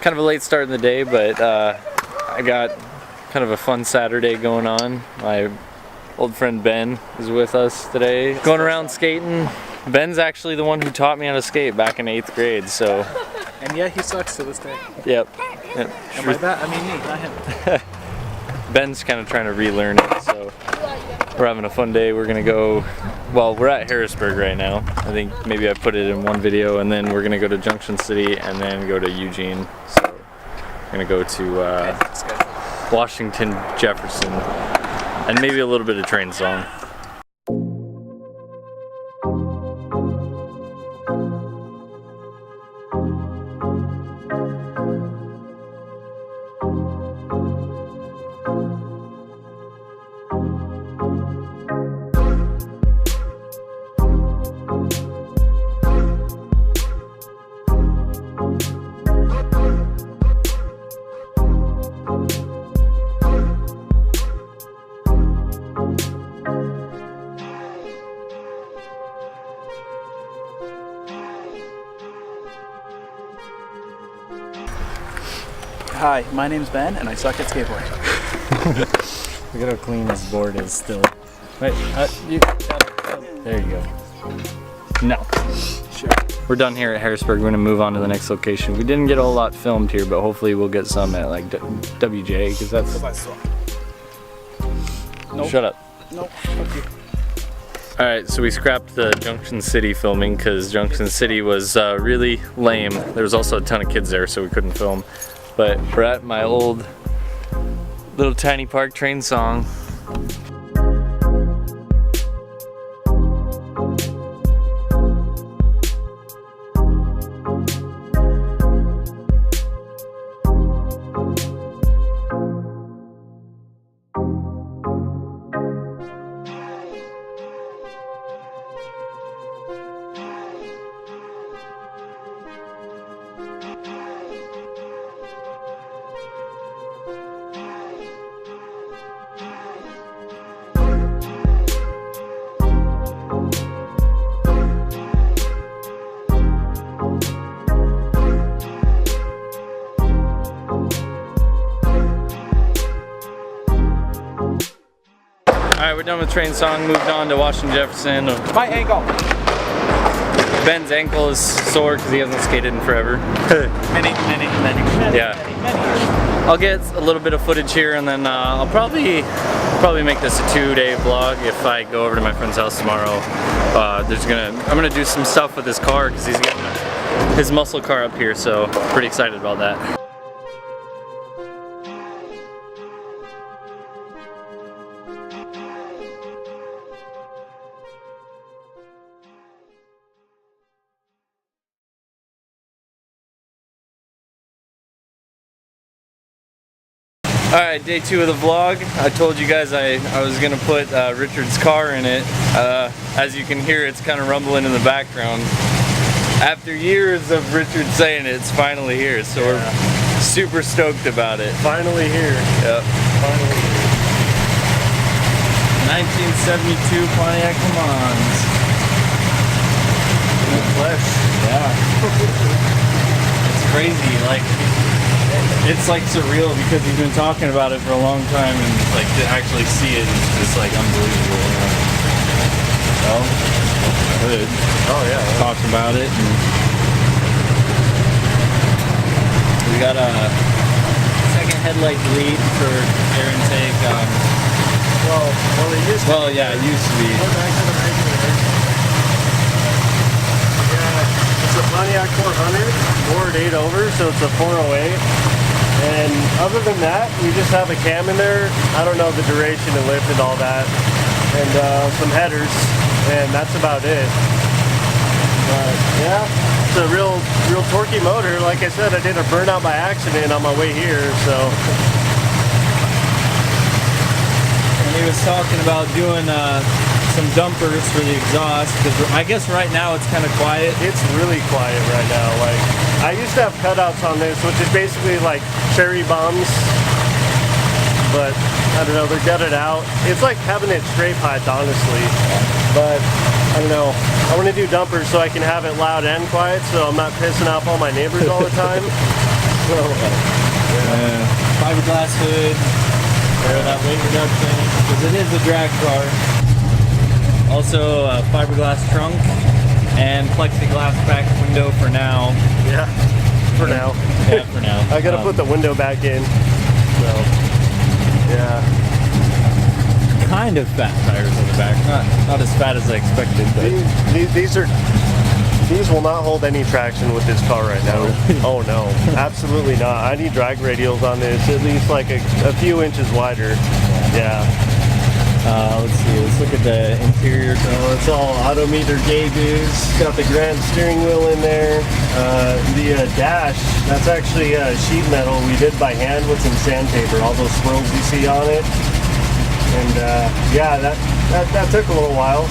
kind of a late start in the day, but I got kind of a fun Saturday going on. My old friend Ben is with us today, going around skating. Ben's actually the one who taught me how to skate back in 8th grade, so. And yeah, he sucks to this day. Yep. Am I bad? I mean me, not him. Ben's kind of trying to relearn it, so we're having a fun day. We're gonna go, well, we're at Harrisburg right now. I think maybe I put it in one video, and then we're gonna go to Junction City and then go to Eugene. So we're gonna go to Washington, Jefferson, and maybe a little bit of Train Song. Hi, my name's Ben, and I suck at skateboarding. Look at how clean this board is still. Wait, there you go. No. Sure. We're done here at Harrisburg. We're gonna move on to the next location. We didn't get a whole lot filmed here, but hopefully we'll get some at like WJ, because that's... Nope. Shut up. Nope, fuck you. Alright, so we scrapped the Junction City filming because Junction City was really lame. There was also a ton of kids there, so we couldn't film. But we're at my old little tiny park Train Song. Alright, we're done with Train Song, moved on to Washington, Jefferson. My ankle! Ben's ankle is sore because he hasn't skated in forever. Many Yeah. I'll get a little bit of footage here, and then I'll probably make this a 2-day vlog if I go over to my friend's house tomorrow. I'm gonna do some stuff with his car because he's getting his muscle car up here, so pretty excited about that. Alright, day 2 of the vlog. I told you guys I was gonna put Richard's car in it. As you can hear, it's kind of rumbling in the background. After years of Richard saying it, it's finally here, so we're super stoked about it. Finally here. Yep. Finally here. 1972 Pontiac LeMans. In the flesh. Yeah. It's crazy, like, it's like surreal because he's been talking about it for a long time, and like to actually see it is just like unbelievable. Well, good. Oh yeah. Talk about it. And we got a second headlight delete for air intake. Well, it used to Well, yeah, it used to be. Go back to the regular. Yeah, it's a Pontiac 400, board 8 over, so it's a 408. And other than that, we just have a cam in there. I don't know the duration and lift and all that. And some headers, and that's about it. But yeah, it's a real torquey motor. Like I said, I did a burnout by accident on my way here, so. And he was talking about doing some dumpers for the exhaust, because I guess right now it's kind of quiet. It's really quiet right now. Like, I used to have cutouts on this, which is basically like cherry bombs, but I don't know, they're gutted out. It's like having it straight piped, honestly. But I don't know, I want to do dumpers so I can have it loud and quiet, so I'm not pissing off all my neighbors all the time. So, fiberglass hood for that weight reduction, because it is a drag car. Also a fiberglass trunk and plexiglass back window for now. yeah, for now. Yeah, for now. I gotta put the window back in. So, yeah. Kind of fat tires on the back, not as fat as I expected, but These will not hold any traction with this car right now. Oh no, absolutely not. I need drag radials on this, at least like a few inches wider. Yeah. Let's see, let's look at the interior. So it's all odometer gauges, got the grand steering wheel in there. The dash, that's actually sheet metal we did by hand with some sandpaper, all those swirls you see on it. And yeah, that took a little while.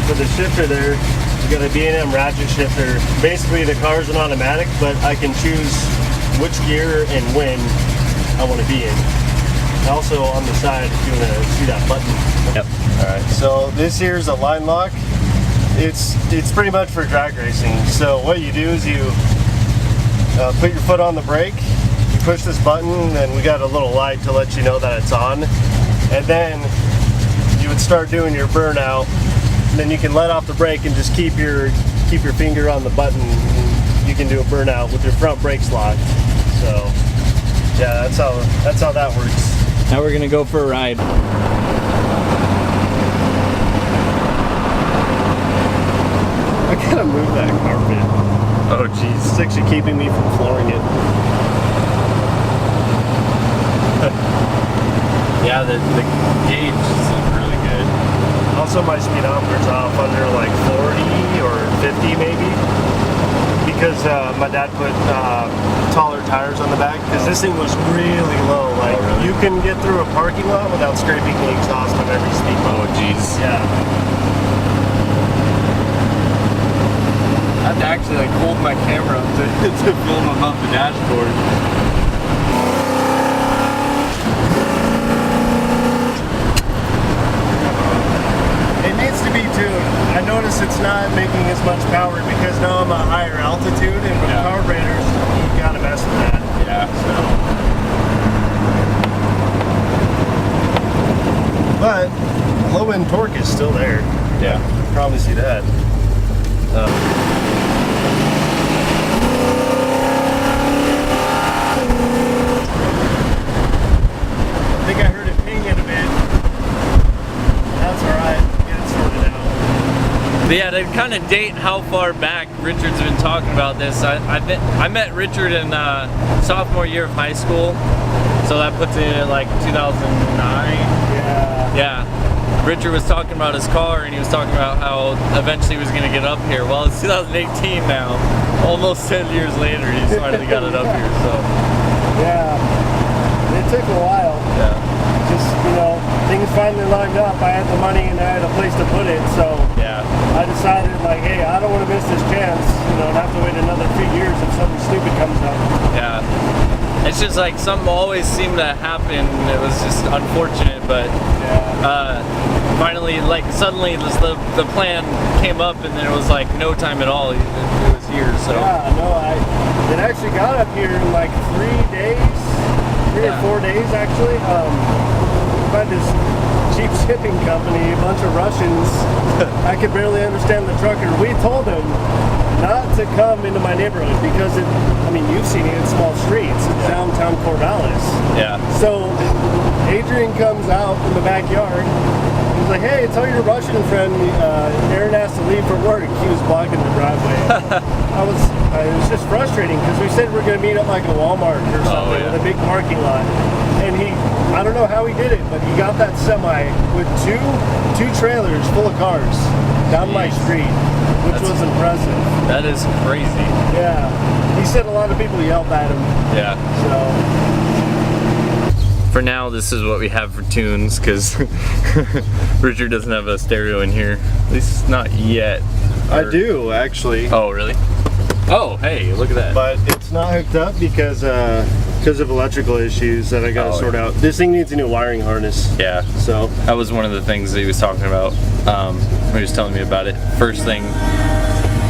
For the shifter there, we got a B&M ratchet shifter. Basically the car's an automatic, but I can choose which gear and when I want to be in. Also on the side, if you want to see that button. Yep. Alright, so this here is a line lock. It's pretty much for drag racing. So what you do is you put your foot on the brake, you push this button, and we got a little light to let you know that it's on. And then you would start doing your burnout. And then you can let off the brake and just keep your finger on the button. And you can do a burnout with your front brakes locked. So yeah, that's how that works. Now we're gonna go for a ride. I gotta move that carpet. Oh geez. It's actually keeping me from flooring it. Yeah, the gauge is really good. Also, my speedometer's off under like 40 or 50 maybe, because my dad put taller tires on the back, because this thing was really low. Like, you can get through a parking lot without scraping the exhaust on every speed bump. Oh geez. Yeah. I have to actually like hold my camera up to film above the dashboard. It needs to be tuned. I notice it's not making as much power because now I'm at higher altitude, and with carburetors, you gotta mess with that. Yeah. But low end torque is still there. Yeah. I promise you that. I think I heard it ping in a bit. That's alright. Get it sorted out. But yeah, to kind of date how far back Richard's been talking about this, I met Richard in sophomore year of high school, so that puts it at like 2009. Yeah. Richard was talking about his car, and he was talking about how eventually he was going to get up here. Well, it's 2018 now. Almost 10 years later, he finally got it up here. So Yeah. It took a while. yeah. Just, things finally lined up. I had the money and I had a place to put it, so Yeah. I decided, like, hey, I don't want to miss this chance, and have to wait another few years if something stupid comes up. Yeah. It's just like something always seemed to happen. It was just unfortunate, but finally, like suddenly the plan came up, and then it was like no time at all. It was here, so. Yeah, no, it actually got up here in like 3 days, 3 or 4 days actually. By this cheap shipping company, a bunch of Russians. I could barely understand the trucker. We told him not to come into my neighborhood because you've seen it in small streets. It's downtown Corvallis. Yeah. So Adrian comes out in the backyard. He's like, hey, tell your Russian friend Aaron has to leave for work. He was blocking the driveway. It was just frustrating because we said we're going to meet up like a Walmart or something in a big parking lot. And I don't know how he did it, but he got that semi with two trailers full of cars down my street, which was impressive. That is crazy. Yeah. He said a lot of people yelled at him. Yeah. So. For now, this is what we have for tunes, because Richard doesn't have a stereo in here. At least not yet. I do, actually. Oh, really? Oh, hey, look at that. But it's not hooked up because of electrical issues that I gotta sort out. This thing needs a new wiring harness. Yeah. So that was one of the things that he was talking about when he was telling me about it. First thing.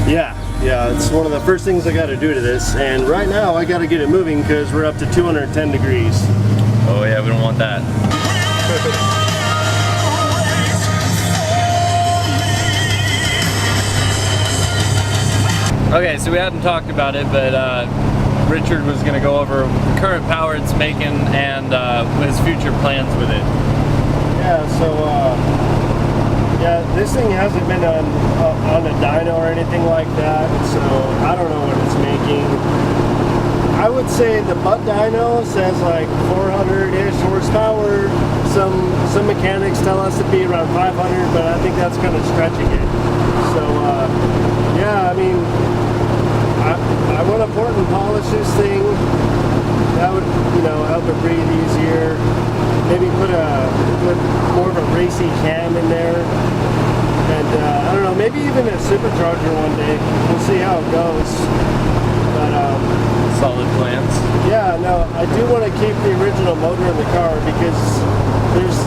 Yeah. Yeah, it's one of the first things I got to do to this, and right now I got to get it moving because we're up to 210 degrees. Oh yeah, we don't want that. Okay, so we hadn't talked about it, but Richard was going to go over the current power it's making and his future plans with it. Yeah, so yeah, this thing hasn't been on a dyno or anything like that, so I don't know what it's making. I would say the butt dyno says like 400-ish horsepower. Some mechanics tell us to be around 500, but I think that's kind of stretching it. So yeah, I mean, I want to port and polish this thing. That would, you know, help it breathe easier. Maybe put more of a racy cam in there. And I don't know, maybe even a supercharger one day. We'll see how it goes. But Solid plans. yeah, no, I do want to keep the original motor in the car because there's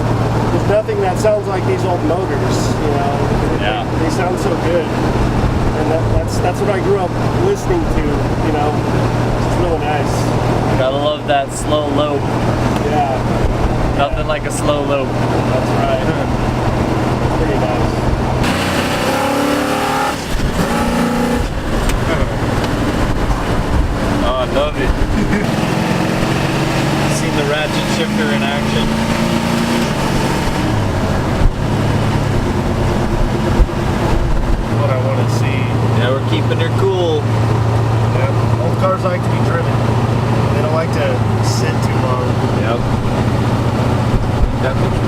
nothing that sounds like these old motors, you know. Yeah. They sound so good. And that's what I grew up listening to, you know. It's really nice. Gotta love that slow lope. Yeah. Nothing like a slow lope. That's right. Pretty nice. Oh, I love it. Seen the ratchet shifter in action. What I want to see. Yeah, we're keeping her cool. Yeah. Old cars like to be driven. They don't like to sit too long. Yep. Definitely.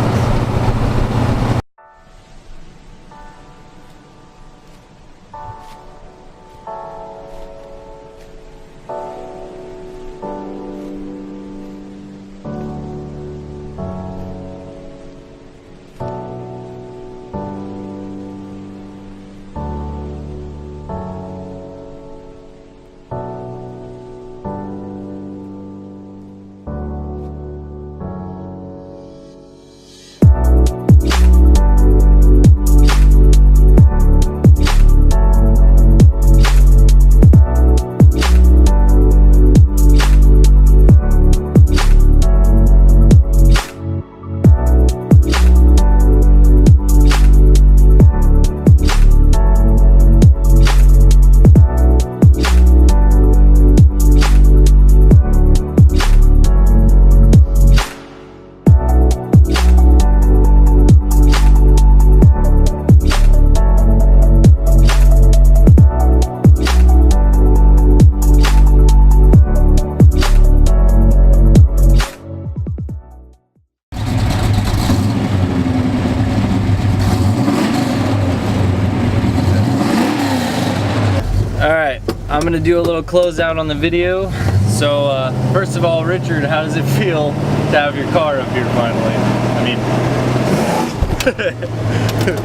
I'm gonna do a little closeout on the video. So first of all, Richard, how does it feel to have your car up here finally? I mean,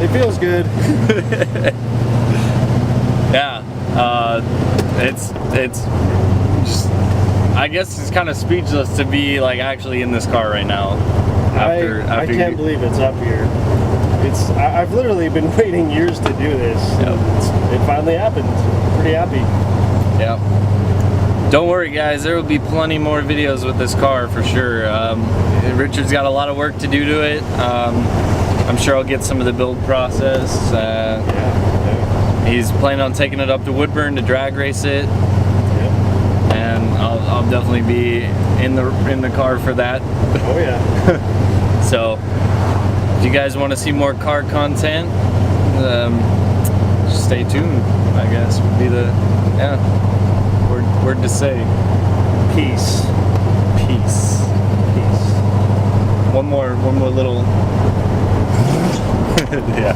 it feels good. Yeah, it's just, I guess it's kind of speechless to be like actually in this car right now. I can't believe it's up here. I've literally been waiting years to do this. Yep. It finally happened. Pretty happy. Yep. Don't worry guys, there will be plenty more videos with this car for sure. Richard's got a lot of work to do to it. I'm sure I'll get some of the build process. He's planning on taking it up to Woodburn to drag race it. And I'll definitely be in the car for that. Oh yeah. So if you guys want to see more car content, just stay tuned, I guess would be the word to say. Peace. Peace. Peace. One more little yeah.